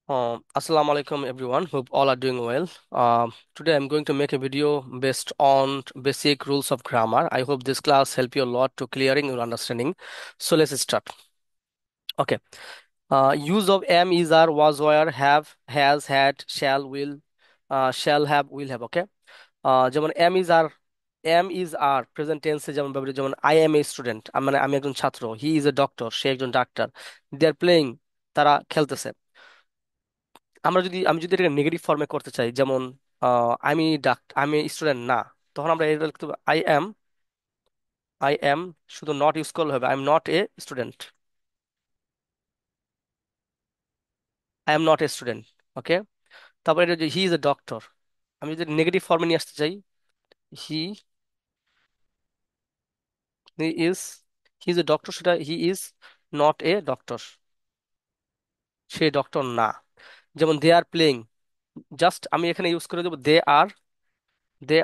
Assalamu alaikum everyone. Hope all are doing well. Today I'm going to make a video based on basic rules of grammar. I hope this class help you a lot to clearing your understanding. So let's start. Okay. Use of am, is, are, was, were, have, has, had, shall have, will have. Okay. যেমন am is are present টেন্সে যেমন ব্যবহৃত, যেমন I M a student, মানে আমি একজন ছাত্র। হি is a doctor, সে একজন ডাক্তার। দে আর প্লেয়িং, তারা খেলতেছে। আমি যদি এটাকে নেগেটিভ ফর্মে করতে চাই, যেমন আমি স্টুডেন্ট না, তখন আমরা এটা লিখতে পারি আই এম, শুধু নট ইউজ করলে হবে, I am not a student, I am not a student. Okay. তারপর এটা যে হি ইজ এ ডক্টর, আমি যদি নেগেটিভ ফর্মে নিয়ে আসতে চাই, he he is he is a doctor, সেটা he is not a doctor, সে ডক্টর না। যেমন দে আর প্লেইং, জাস্ট আমি এখানে ইউজ করে দেবো দে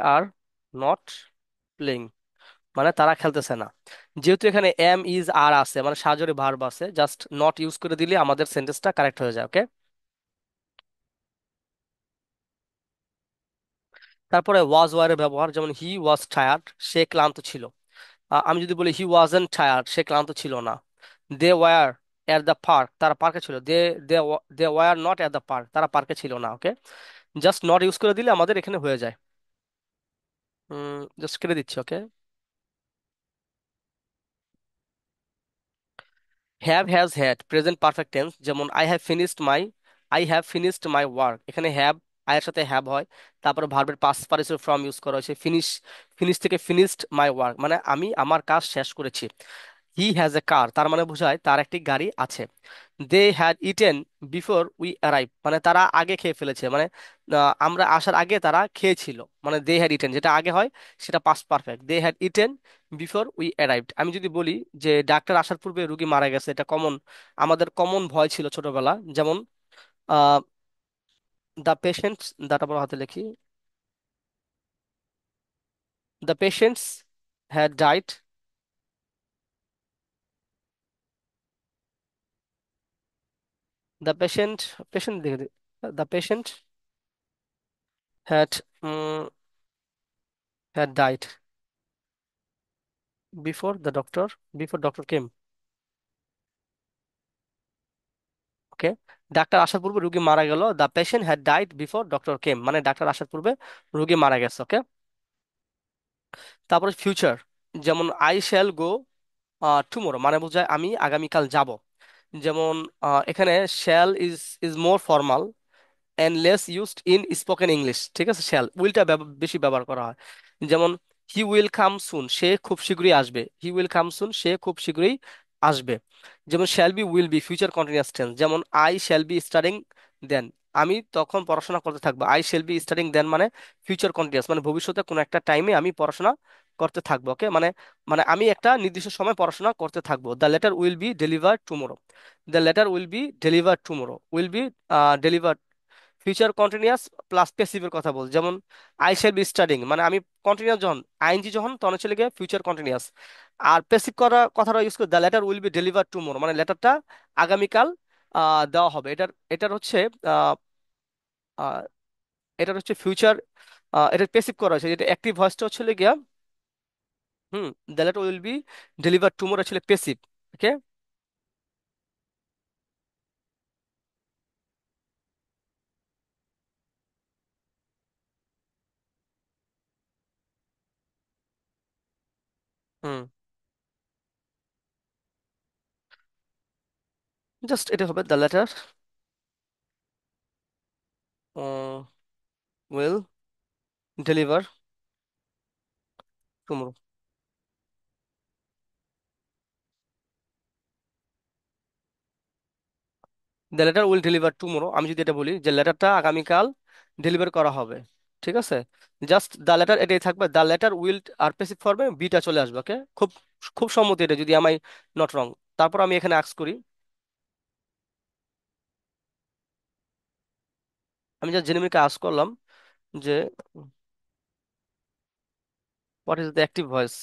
আর নট প্লেইং, মানে তারা খেলতেছে না। যেহেতু এখানে এম ইজ আর আছে, মানে সাহায্যের ভার্ব আছে, জাস্ট নট ইউজ করে দিলে আমাদের সেন্টেন্সটা কারেক্ট হয়ে যায়। ওকে। তারপরে ওয়াজ ওয়ার এর ব্যবহার, যেমন হি ওয়াজ টায়ার্ড, সে ক্লান্ত ছিল। আমি যদি বলি হি ওয়াজন্ট টায়ার্ড, সে ক্লান্ত ছিল না। They were at the park, তারা পার্কে ছিল। They they were not at the park, তারা পার্কে ছিল না। ওকে। জাস্ট নট ইউজ করে দিলে আমাদের এখানে হয়ে যায়। জাস্ট কেটে দিচ্ছি। Okay. Have, has, had present perfect tense, যেমন I have finished my work, এখানে হ্যাভ আয়ের সাথে হ্যাভ হয়, তারপরে ভার্বের পাস্ট পার্টিসিপল ফর্ম ইউজ করা হয়েছে। ফিনিশ, ফিনিশ থেকে ফিনিশড মাই ওয়ার্ক, মানে আমি আমার কাজ শেষ করেছি। হি হ্যাজ এ কার, তার মানে বোঝায় তার একটি গাড়ি আছে। They had eaten before we arrive, মানে তারা আগে খেয়ে ফেলেছে, মানে আমরা আসার আগে তারা খেয়েছিল। মানে দে হ্যাড ইটেন যেটা আগে হয় সেটা past perfect, they had eaten before we arrived. আমি যদি বলি যে ডাক্তার আসার পূর্বে রুগী মারা গেছে, এটা কমন, আমাদের কমন ভয় ছিল ছোটবেলা। যেমন দ্য পেশেন্টস, দাটা বড় হাতে লিখি, the patients had died, the patient, patient দেখে the patient had had died before the doctor, before doctor came. Okay. ডাক্তার আসার পূর্বে রুগী মারা গেল, the patient had died before doctor came, মানে ডাক্তার আসার পূর্বে রুগী মারা গেছে। ওকে। তারপরে ফিউচার, যেমন আই শ্যাল গো টুমোরো, মানে বোঝায় আমি আগামীকাল যাব। যেমন এখানে shall is is more formal and less used in spoken English. ঠিক আছে, শ্যাল উইলটা বেশি ব্যবহার করা হয়। যেমন হি উইল কাম সুন, সে খুব শীঘ্রই আসবে, হি উইল কাম সুন, সে খুব শীঘ্রই আসবে। যেমন shall be, will be future continuous tense, যেমন আই শ্যাল বি স্টাডিং দেন, আমি তখন পড়াশোনা করতে থাকবো। আই শ্যাল বি স্টাডিং দেন মানে ফিউচার কন্টিনিউয়াস, মানে ভবিষ্যতে কোনো একটা টাইমে আমি পড়াশোনা করতে থাকবো। ওকে। মানে মানে আমি একটা নির্দিষ্ট সময় পড়াশোনা করতে থাকবো। The letter will be deliver tomorrow, the letter will be deliver tomorrow, will be deliver, future continuous plus প্যাসিভের কথা বল। যেমন আই শ্যাল বি স্টাডিং, মানে আমি কন্টিনিউয়াস যখন আইএনজি যখন, তখন হচ্ছে গিয়ে ফিউচার কন্টিনিউয়াস। আর প্যাসিভ করা কথাটা ইউজ করে the letter will be deliver tomorrow, মানে লেটারটা আগামীকাল দেওয়া হবে। এটার হচ্ছে আহ, আহ, এটার হচ্ছে ফিউচার, এটার প্যাসিভ করা হয়েছে। যেটা অ্যাক্টিভ ভয়েসটা হচ্ছে গিয়া হুম, the letter will be deliver tomorrow আসলে প্যাসিভ। ওকে। হুম, জাস্ট এটা হবে the letter will deliver tomorrow. The letter will deliver tomorrow, আমি যদি এটা বলি যে লেটারটা আগামীকাল ডেলিভার করা হবে, ঠিক আছে, জাস্ট দ্য লেটার এটাই থাকবে, দ্য লেটার উইল আর পেসিভ ফর্মে বিটা চলে আসবে। ওকে। খুব খুব সম্মতি এটা, যদি আমি নট রং। তারপর আমি এখানে আস্ক করি, আমি যা জেনিমিকে আস্ক করলাম যে what is the active voice.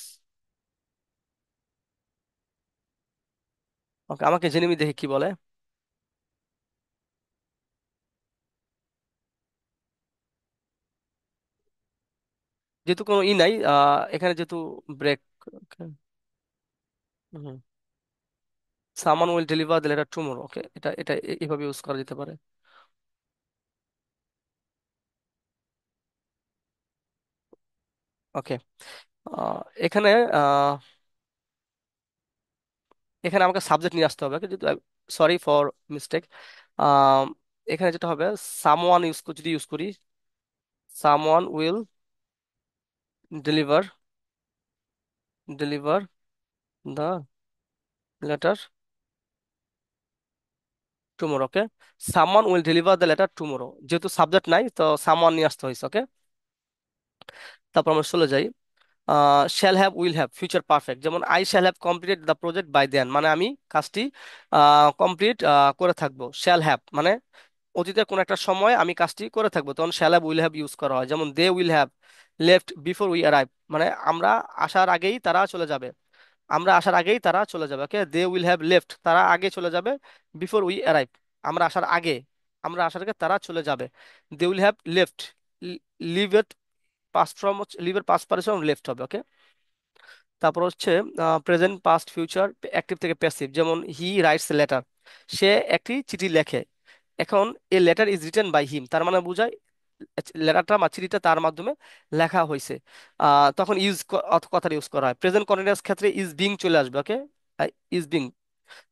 Okay, আমাকে জেনিমি দেখে কি বলে। যেহেতু কোনো ই নাই এখানে যেহেতু break, someone will deliver the letter tomorrow, okay, এটা এটা এভাবে ইউজ করা যেতে পারে। ওকে, এখানে আহ, এখানে আমাকে সাবজেক্ট নিয়ে আসতে হবে, যেহেতু সরি ফর মিস্টেক। এখানে যেটা হবে, সামওয়ান যদি ইউজ করি, someone will deliver deliver the letter tomorrow, okay. Someone will deliver the letter tomorrow, যেহেতু সাবজেক্ট নাই তো সামওয়ান নিয়ে আসতে হয়েছে, ওকে। তারপর আমরা চলে যাই, shall have will have future perfect, যেমন I shall have completed the project by then, মানে আমি কাজটি কমপ্লিট করে থাকবো। শ্যাল হ্যাভ মানে অতীতের কোন একটা সময় আমি কাজটি করে থাকবো, তখন shall have will have use করা হয়। যেমন they will have left before we arrive, মানে আমরা আসার আগেই তারা চলে যাবে, আমরা আসার আগেই তারা চলে যাবে, ওকে। দে উইল হ্যাভ লেফট, তারা আগে চলে যাবে, বিফোর উই অ্যারাইভ, আমরা আসার আগে, আমরা আসার আগে তারা চলে যাবে। They will have left, leave এর পাস্ট ফর্ম হচ্ছে, লিভ এর পাস্ট পার্টিসিপল লেফট হবে, ওকে। তারপর হচ্ছে প্রেজেন্ট পাস্ট ফিউচার, অ্যাক্টিভ থেকে প্যাসিভ, যেমন হি রাইটস লেটার, সে একটি চিঠি লেখে। এখন a letter is written by him, তার মানে বোঝায় লেটারটা বা চিঠিটা তার মাধ্যমে লেখা হয়েছে। তখন কথাটা ইউজ করা হয়। প্রেজেন্ট কন্টিনিউয়াস ক্ষেত্রে ইজ বিং চলে আসবে, ওকে। ইজ বিং,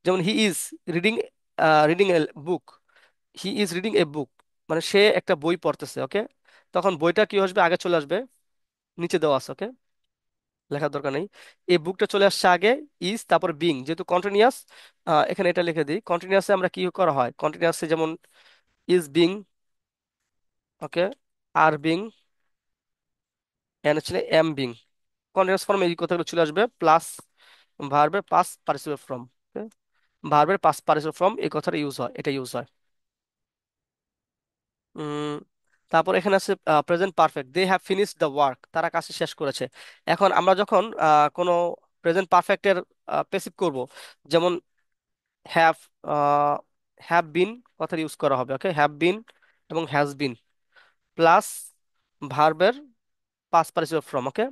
যেমন he is reading reading a book, he is reading a book, মানে সে একটা বই পড়তেছে, ওকে। তখন বইটা কি আসবে, আগে চলে আসবে, নিচে দেওয়া আছে, ওকে, লেখার দরকার নেই। এই বুকটা চলে আসছে আগে, ইজ তারপর বিং, যেহেতু কন্টিনিউয়াস এখানে এটা লিখে দিই। কন্টিনিউয়াসে আমরা কি করা হয়, কন্টিনিউয়াসে যেমন is being, okay, are being, N হচ্ছে এম বিং, কন্টিনিউয়াস ফর্মে এই কথাগুলো চলে আসবে, প্লাস ভার্বের পাস্ট পার্টিসিপল ফর্ম, ভার্বের পাস্ট পার্টিসিপল ফর্ম এই কথাটা ইউজ হয়, এটা ইউজ হয়। উম, তারপর এখানে আছে present perfect, they have finished the work, তারা কাজটি শেষ করেছে। এখন আমরা যখন কোনো প্রেজেন্ট পারফেক্টের পেসিভ করব, যেমন হ্যাভ, হ্যাভ বিন কথাটা ইউজ করা হবে, ওকে, হ্যাভ বিন এবং হ্যাজ বিন, প্লাস ভার্বের পাস্ট পার্টিসিপল ফর্ম, ওকে।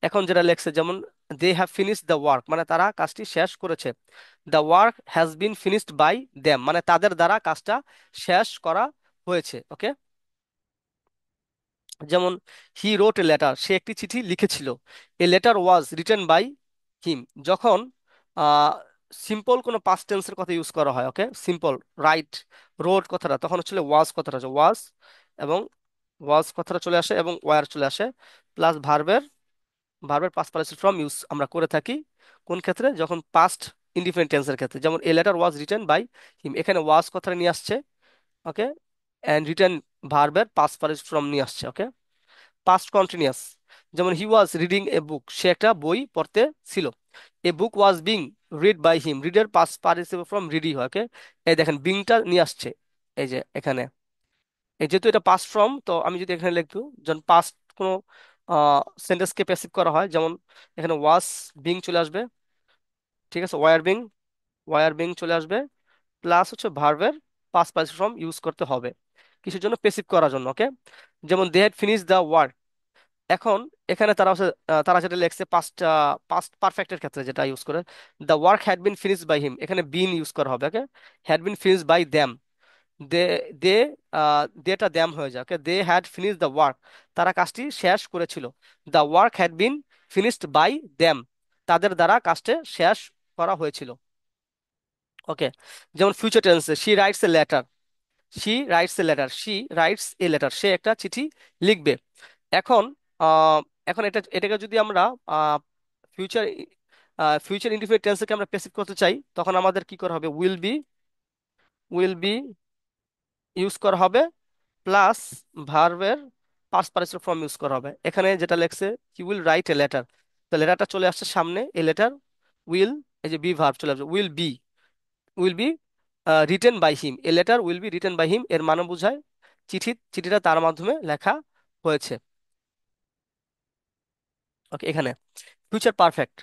এখন যেটা লেখছে, যেমন they have finished the work, মানে তারা কাজটি শেষ করেছে। The work has been finished by them, মানে তাদের দ্বারা কাজটা শেষ করা হয়েছে, ওকে। যেমন হি রোট এ লেটার, সে একটি চিঠি লিখেছিল। A letter was written by him, যখন সিম্পল কোনো পাস্ট টেন্সের কথা ইউজ করা হয়, ওকে, সিম্পল, রাইট, রোট কথাটা, তখন হচ্ছে ওয়াজ কথাটা, ওয়াজ এবং ওয়াজ কথাটা চলে আসে এবং ওয়ার চলে আসে, প্লাস ভার্বের পাস্ট পার্টিসিপল ফর্ম ইউজ আমরা করে থাকি কোন ক্ষেত্রে, যখন পাস্ট ইনডিফিনিট টেন্সের ক্ষেত্রে। যেমন a letter was written by him, এখানে ওয়াজ কথাটা নিয়ে আসছে, ওকে, এন্ড রিটেন ভার্বের পাস্ট পার্টিসিপল ফর্ম নিয়ে আসছে, ওকে। পাস্ট কন্টিনিউয়াস, যেমন হি ওয়াজ রিডিং এ বুক, সে একটা বই পড়তে ছিল। A book was being read by him, রিডের পাস্ট পার্টিসিপল ফ্রম রিডি হয়, okay? এই দেখেন বিংটা নিয়ে আসছে, এই যে এখানে, এই যেহেতু এটা পাস্ট ফর্ম, তো আমি যদি এখানে লিখবো, যখন পাস্ট কোনো সেন্টেন্সকে প্যাসিভ করা হয়, যেমন এখানে ওয়াজ বিং চলে আসবে, ঠিক আছে, ওয়ার বিং চলে আসবে, প্লাস হচ্ছে ভার্বের পাস্ট পার্টিসিপল ফর্ম ইউজ করতে হবে কিছুর জন্য, প্যাসিভ করার জন্য, ওকে। যেমন they had finish the work, এখন এখানে তারা যেটা লেখছে পাস্ট পাস্ট পারফেক্টের ক্ষেত্রে যেটা ইউজ করে, the work had been finished by him, এখানে বিন ইউজ করা হবে, okay. Had been finished by them, they they দেটা দ্যাম হয়ে যায়, okay. They had finished the work, তারা কাজটি শেষ করেছিল। The work had been finished by them, তাদের দ্বারা কাজটি শেষ করা হয়েছিল, ওকে। যেমন ফিউচার টেন্সে she writes a letter, she writes a letter, সে একটা চিঠি লিখবে। এখন আহ, এখন এটাকে যদি আমরা ফিউচার ফিউচার ইনডিফিনিট টেন্সকে আমরা প্যাসিভ করতে চাই, তখন আমাদের কি করা হবে, উইল বি ইউজ করা হবে, প্লাস ভার্বের পাস্ট পার্টিসিপল ফর্ম ইউজ করা হবে। এখানে যেটা লেখছে he will write a letter, তো লেটারটা চলে আসছে সামনে, এ লেটার উইল, এই যে বি ভার্ব চলে আসবে, will be written by him, a letter will be written by him, এর মানে বোঝায় চিঠিটা তার মাধ্যমে লেখা হয়েছে, ওকে। এখানে future perfect,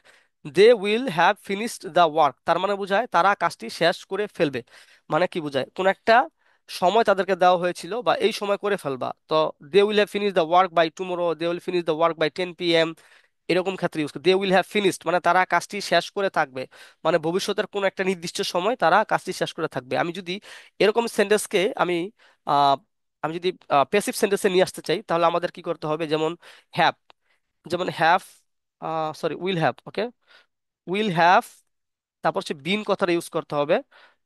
they will have finished the work, তার মানে বোঝায় তারা কাজটি শেষ করে ফেলবে। মানে কি বোঝায়, কোন একটা সময় তাদেরকে দেওয়া হয়েছিল বা এই সময় করে ফেলবা, তো they will have finish the work by tomorrow, they will finish the work by 10 p.m. এরকম ক্ষেত্রে ইউজ করে দে উইল হ্যাভ ফিনিশড, মানে তারা কাজটি শেষ করে থাকবে, মানে ভবিষ্যতের কোন একটা নির্দিষ্ট সময় তারা কাজটি শেষ করে থাকবে। আমি যদি এরকম সেন্টেন্সকে আহ, আমি যদি প্যাসিভ সেন্টেন্সে নিয়ে আসতে চাই, তাহলে আমাদের কি করতে হবে, যেমন হ্যাভ, যেমন have, sorry will have, okay, will have, তারপর হচ্ছে বিন কথাটা ইউজ করতে হবে,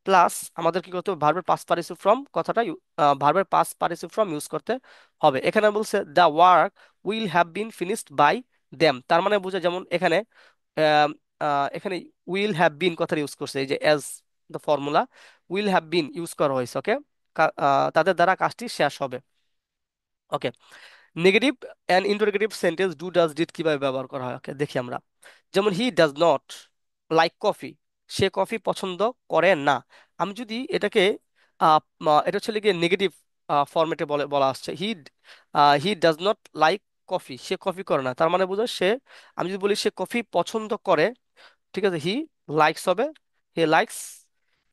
প্লাস আমাদের কি করতে হবে, ভার্বের পাস্ট পার্টিসিপল ফর্ম কথাটা ভার্বের পাস্ট পার্টিসিপল ফর্ম ইউজ করতে হবে। এখানে বলছে the work will have been finished by them, তার মানে বোঝা যেমন এখানে আম, এখানে উইল হ্যাভ বিন কথাটা ইউজ করছে, এই যে as the formula, will have been use করা হয়েছে, ওকে, তাদের দ্বারা কাজটি শেষ হবে। Okay, negative and interrogative sentence do does did কিভাবে ব্যবহার করা হয়, ওকে দেখি আমরা। যেমন he does not like coffee, সে কফি পছন্দ করে না। আমি যদি এটাকে এটা হচ্ছে গিয়ে নেগেটিভ ফরম্যাটে বলা আসছে, হি ডাজ নট লাইক কফি, সে কফি করে না, তার মানে বোঝায় সে, আমি যদি বলি সে কফি পছন্দ করে, ঠিক আছে, হি লাইকস হবে, he likes,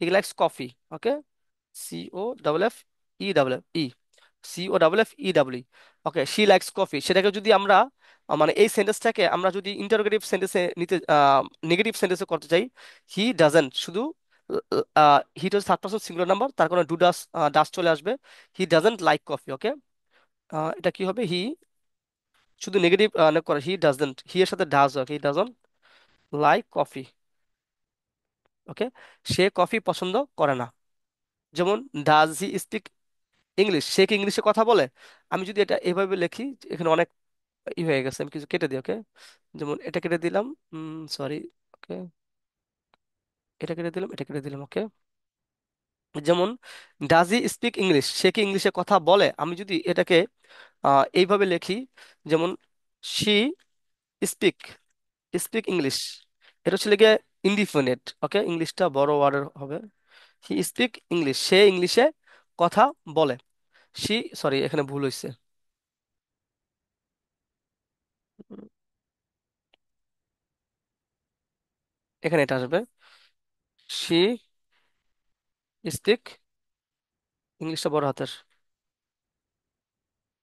he likes coffee, okay, COFFE, COFFE, okay, she likes coffee, সেটাকে যদি আমরা মানে এই সেন্টেন্সটাকে আমরা যদি ইন্টারোগেটিভ সেন্টেন্সে নিতে, নেগেটিভ সেন্টেন্সে করতে চাই, হি ডাজেন্ট, শুধু হি হচ্ছে থার্ড পারসন সিঙ্গুলার নাম্বার, তার কারণে ডু ডাস, ডাস চলে আসবে, হি ডাজেন্ট লাইক কফি, ওকে, এটা কি হবে, হি শুধু নেগেটিভ করে, হি ডাজেন্ট, হি এর সাথে does, okay, he doesn't like coffee, okay, say coffee পছন্দ করে না। যেমন ডাজ হি স্পিক ইংলিশ, সে কি ইংলিশে কথা বলে। আমি যদি এটা এভাবে লিখি, এখানে অনেক হয়ে গেছে, আমি কিছু কেটে দিই, ওকে, যেমন এটা কেটে দিলাম, সরি, ওকে, এটা কেটে দিলাম, এটা কেটে দিলাম, ওকে, যেমন ডাজ হি স্পিক ইংলিশ, সে কি ইংলিশে কথা বলে। আমি যদি এটাকে এইভাবে লিখি, যেমন শি স্পিক, স্পিক ইংলিশ, এটা হচ্ছে গিয়ে ইনডিফিনিট, ওকে, ইংলিশটা বড় ওয়ার্ডের হবে, হি স্পিক ইংলিশ, সে ইংলিশে কথা বলে। শি, সরি এখানে ভুল হয়েছে, এখানে এটা আসবে, শি স্পিক, ইংলিশটা বড় হাতের,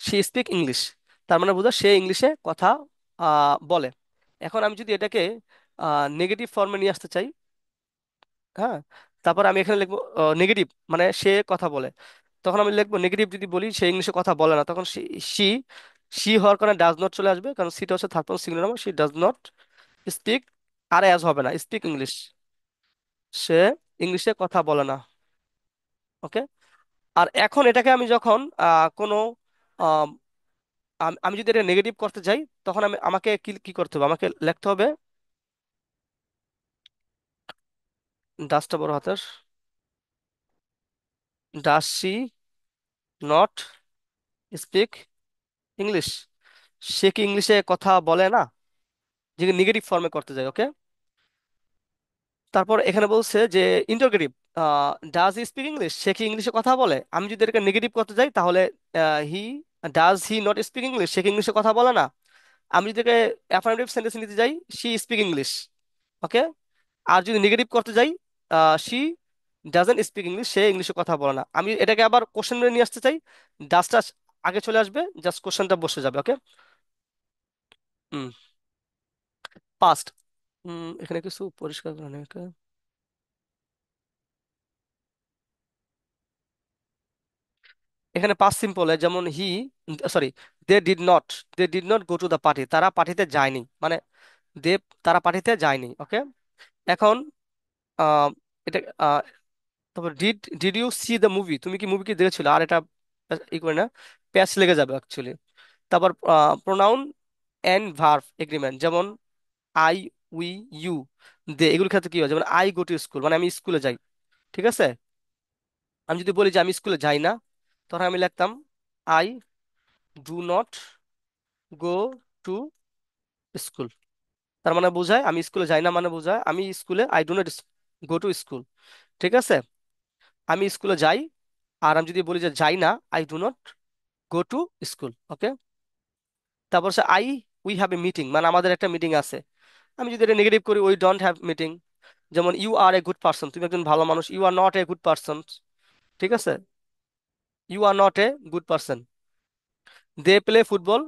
সে স্পিক ইংলিশ, তার মানে বোঝা সে ইংলিশে কথা বলে। এখন আমি যদি এটাকে নেগেটিভ ফর্মে নিয়ে আসতে চাই, হ্যাঁ, তারপর আমি এখানে লিখবো নেগেটিভ, মানে সে কথা বলে, তখন আমি লিখবো নেগেটিভ, যদি বলি সে ইংলিশে কথা বলে না, তখন সি, সি হওয়ার কারণে ডাজ নট চলে আসবে, কারণ সিটা হচ্ছে third person singular number, she does not speak, আর অ্যাজ হবে না, স্পিক ইংলিশ, সে ইংলিশে কথা বলে না, ওকে। আর এখন এটাকে আমি যখন কোনো আমি যদি এটা নেগেটিভ করতে যাই, তখন আমাকে কি কি করতে হবে, আমাকে লিখতে হবে ডাসটা বড় হাতের, does she not speak English, সে কি ইংলিশে কথা বলে না, যে নেগেটিভ ফর্মে করতে যাই, ওকে। তারপর এখানে বলছে যে interrogative, does he speak English, সে কি ইংলিশে কথা বলে। আমি যদি এটাকে নেগেটিভ করতে যাই, তাহলে he, does he not speak English, সে কি ইংলিশে কথা বলে না। আমি যদি এটাকে অ্যাফার্মেটিভ সেন্টেন্স নিতে যাই, শি স্পিক ইংলিশ, ওকে। আর যদি নেগেটিভ করতে যাই, শি ডাজেন্ট স্পিক ইংলিশ, সে ইংলিশে কথা বলে না। আমি এটাকে আবার কোশ্চেন নিয়ে আসতে চাই, ডাজটা আগে চলে আসবে, জাস্ট কোশ্চেনটা বসে যাবে, ওকে। হুম, পাস্ট, এখানে কিছু পরিষ্কার করে নেই, okay? এখানে পাস্ট সিম্পল, যেমন he, sorry, they did not, they did not go to the party, তারা পার্টিতে যায়নি, মানে দে, তারা পার্টিতে যায়নি, ওকে। এখন আহ, এটা তারপর did, did you see the movie, তুমি কি মুভি কি দেখেছিলে, আর এটা ই করে না, প্যাচ লেগে যাবে অ্যাকচুয়ালি। তারপর প্রোনাউন এন্ড ভার্ব এগ্রিমেন্ট, যেমন আই, উই, ইউ, দে, এগুলোর ক্ষেত্রে কি হয়, যেমন আই গো টু স্কুল, মানে আমি স্কুলে যাই, ঠিক আছে। আমি যদি বলি যে আমি স্কুলে যাই না, তখন আমি লিখতাম I do not go to school, তার মানে বোঝায় আমি স্কুলে যাই না, মানে বোঝায় আমি স্কুলে, I do not go to school, ঠিক আছে, আমি স্কুলে যাই। আর আমি যদি বলি যে যাই না, I do not go to school, okay. তারপর সে I, we have a meeting, মানে আমাদের একটা মিটিং আছে। আমি যদি এটা নেগেটিভ করি, উই ডোন্ট হ্যাভ মিটিং, যেমন you are a good person, তুমি একজন ভালো মানুষ, you are not a good person, ঠিক আছে। You are not a good person. They play football,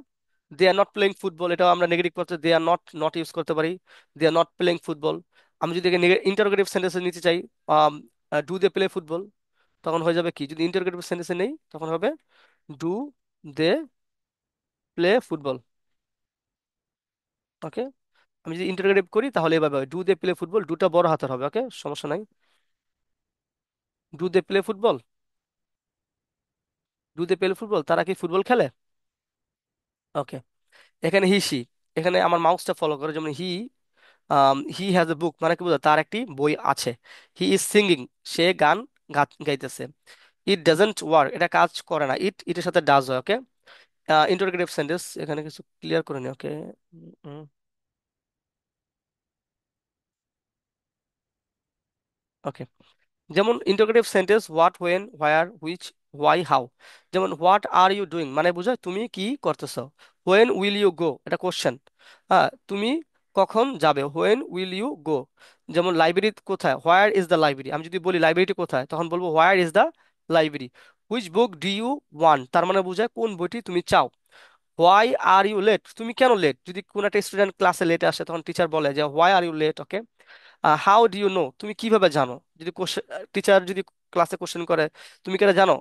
they are not playing football, এটাও আমরা নেগেটিভ করতে they are not not use করতে পারি। They are not playing football. আমি যদি interrogative সেন্টেন্সে নিতে চাই, ডু দে প্লে ফুটবল, তখন হয়ে যাবে কি, যদি ইন্টারোগেটিভ সেন্টেন্সে নেই তখন হবে do they play football. Okay. আমি যদি ইন্টারোগেটিভ করি তাহলে এভাবে হয়, ডু দে প্লে ফুটবল, ডুটা বড় হাতের হবে, ওকে, সমস্যা নাই। Do they play football, do they play football, তারা কি ফুটবল খেলে? ওকে। এখানে হি সি, এখানে আমার মাউসটা ফলো করে, যেমন হি হ্যাজ এ বুক, মানে কি বোঝায়, তার একটি বই আছে। হি ইজ সিঙ্গিং, সে গান গাইতেছে। ইট ডাজন্ট ওয়ার্ক, এটা কাজ করে না, ইটের সাথে ডাজ হয়, ওকে। ইন্টারোগেটিভ সেন্টেন্স এখানে কিছু ক্লিয়ার করে নি, ওকে। ওকে। যেমন interrogative sentence what, when, where, which, why, how. যেমন হোয়াট আর ইউ ডুইং মানে বোঝায় তুমি কি করতেছো। হোয়েন উইল ইউ গো, এটা কোশ্চেন। হ্যাঁ, তুমি কখন যাবে, হোয়েন উইল ইউ গো। যেমন লাইব্রেরি কোথায়, হোয়ার ইজ দ্য লাইব্রেরি, আমি যদি বলি লাইব্রেরিটি কোথায়, তখন বলবো where is the library. Which book do you want, তার মানে বোঝায় কোন বইটি তুমি চাও। হোয়াই আর ইউ লেট, তুমি কেন লেট, যদি কোন একটা স্টুডেন্ট ক্লাসে লেটে আসে তখন টিচার বলে যে why are you late, okay. How do you know, তুমি কিভাবে জানো, যদি টিচার যদি ক্লাসে কোশ্চেন করে তুমি কেন জানো,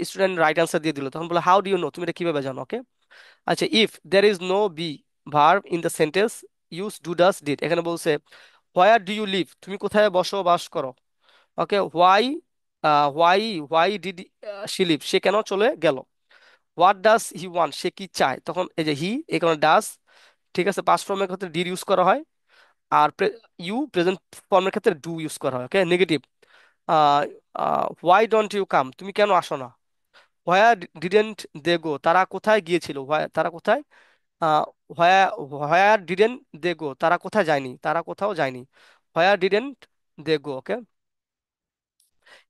স্টুডেন্ট রাইট অ্যান্সার দিয়ে দিল, তখন বলে হাউ ডু ইউ নো, তুমি এটা কিভাবে জানো, ওকে। আচ্ছা, if there is no be verb in the sentence use do does did, এখানে বলছে হোয়ার ডু ইউ লিভ, তুমি কোথায় বসবাস করো, ওকে। হোয়াই ডিড শি লিভ, সে কেন চলে গেল। হোয়াট ডাজ হি ওয়ান্ট, সে কি চায়, তখন এই যে হি, এখানে ডাজ, ঠিক আছে, পাস্ট ফর্মের ক্ষেত্রে ডিড ইউজ করা হয়। আর ইউ প্রেজেন্ট ফর্মের ক্ষেত্রে ডু ইউজ করা হয়, okay, negative. Why don't you come, তুমি কেন আসো না। হোয়ার ডিডেন্ট দে গো, তারা কোথায় গিয়েছিল, তারা কোথায়, হোয়ার হোয়ার ডিডেন্ট দে গো, তারা কোথায় যায়নি, তারা কোথাও যায়নি। হোয়ার ডিডেন্ট দে গো, ওকে।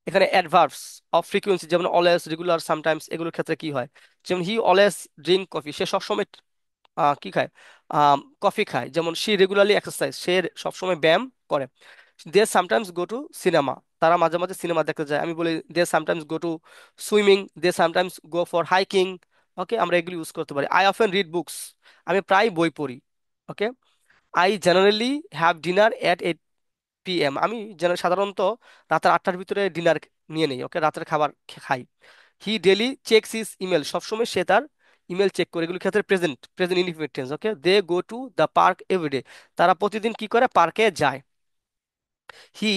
এখানে অ্যাডভার্বস অফ ফ্রিকুয়েন্সি, যেমন অলওয়েজ, রেগুলার, সামটাইমস, এগুলোর ক্ষেত্রে কি হয়, যেমন হি অলওয়েজ ড্রিঙ্ক কফি, সে সবসময় কি খায়, কফি খায়। যেমন শি রেগুলারলি এক্সারসাইজ, সে সবসময় ব্যায়াম করে। They sometimes go to cinema, তারা মাঝে মাঝে সিনেমা দেখতে যায়। আমি বলি they sometimes go to swimming, they sometimes go for hiking, okay, আমরা এগুলো ইউজ করতে পারি। আই অফেন রিড বুকস, আমি প্রায় বই পড়ি, okay. I generally have dinner at 8 p.m, আমি যেন সাধারণত রাতের 8টার ভিতরে ডিনার নিয়ে নেই, ওকে, রাতের খাবার খাই। He daily checks his email, সবসময় সে তার ইমেল চেক করে, এগুলোর ক্ষেত্রে present present indefinite tense, okay. They go to the park everyday, তারা প্রতিদিন কি করে, পার্কে যায়। He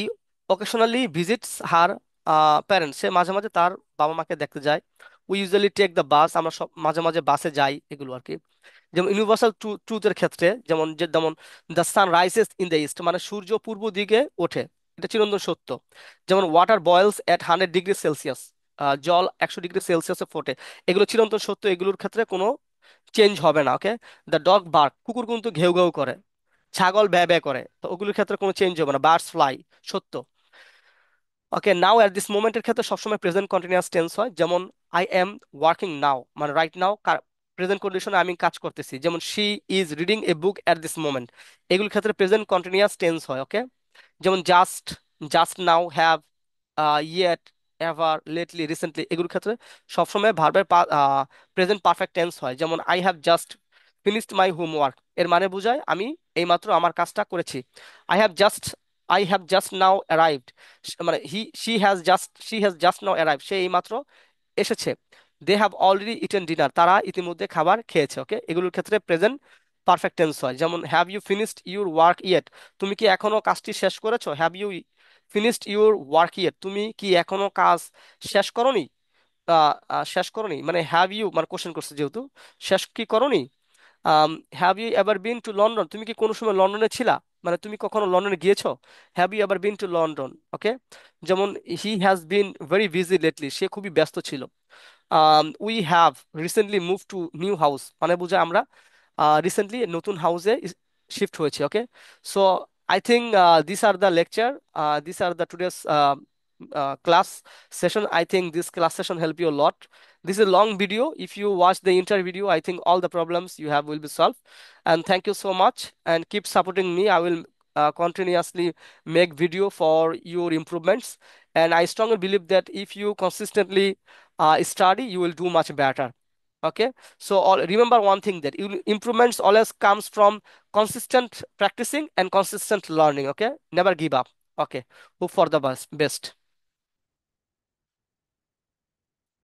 occasionally visits her parents, সে মাঝে মাঝে তার বাবা মাকে দেখতে যায়। We usually take the bus, আমরা সব মাঝে মাঝে বাসে যাই, এগুলো আর কি। যেমন ইউনিভার্সাল ট্রুথের ক্ষেত্রে, যেমন the sun rises in the east, মানে সূর্য পূর্ব দিকে ওঠে, এটা চিরন্তন সত্য। যেমন ওয়াটার বয়েলস এট 100 ডিগ্রি সেলসিয়াস, জল 100 ডিগ্রি সেলসিয়াসে ফোটে, এগুলো চিরন্তন সত্য, এগুলোর ক্ষেত্রে কোনো চেঞ্জ হবে না, ওকে। দ্য ডগ বার্ক, কুকুর কিন্তু ঘেউ ঘেউ করে, ছাগল ব্যয় ব্যয় করে, তো ওগুলোর ক্ষেত্রে কোনো চেঞ্জ হবে না। বার্ডস ফ্লাই, সত্য। ওকে, নাও অ্যাট দিস মোমেন্টের ক্ষেত্রে সবসময় প্রেজেন্ট কন্টিনিউয়াস টেন্স হয়। যেমন আই এম ওয়ার্কিং নাও, মানে রাইট নাও প্রেজেন্ট কন্ডিশনে আমি কাজ করতেছি। যেমন she is reading a book at this moment, এগুলোর ক্ষেত্রে প্রেজেন্ট কন্টিনিউয়াস টেন্স হয়, ওকে। যেমন just, just now, have, yet, ever, lately, recently, এগুলোর ক্ষেত্রে সবসময় ভার্বের প্রেজেন্ট পারফেক্ট টেন্স হয়। যেমন I have just finished my homework, এর মানে বোঝায় আমি এইমাত্র আমার কাজটা করেছি। I have just I have just now arrived, মানে she has just now arrive, সে এইমাত্র এসেছে। They have already eaten dinner, তারা ইতিমধ্যে খাবার খেয়েছে, ওকে। এগুলোর ক্ষেত্রে প্রেজেন্ট পারফেক্ট টেন্স হয়। যেমন have you finished your work yet, তুমি কি এখনো কাজটি শেষ করেছো। Have you finished your work yet, তুমি কি এখনো কাজ শেষ করোনি। শেষ করোনি মানে হ্যাভ ইউ, মানে কোশ্চেন করছে যেহেতু, শেষ কি করোনি। Have you ever been to London, তুমি কি কোনো সময় লন্ডনে ছিলা, মানে তুমি কখনো লন্ডনে গিয়েছো। Have you ever been to London, okay. যেমন he has been very busy lately, সে খুবই ব্যস্ত ছিল। We have recently move to new house, মানে বোঝায় আমরা রিসেন্টলি নতুন হাউসে শিফট হয়েছে, ওকে। So I think this are the lecture, this are the today's class session. I think this class session help you a lot. This is a long video. If you watch the entire video, I think all the problems you have will be solved. And thank you so much and keep supporting me. I will continuously make video for your improvements. And I strongly believe that if you consistently study, you will do much better. Okay, so remember one thing, that improvements always comes from consistent practicing and consistent learning. Okay, never give up. Okay, hope for the best.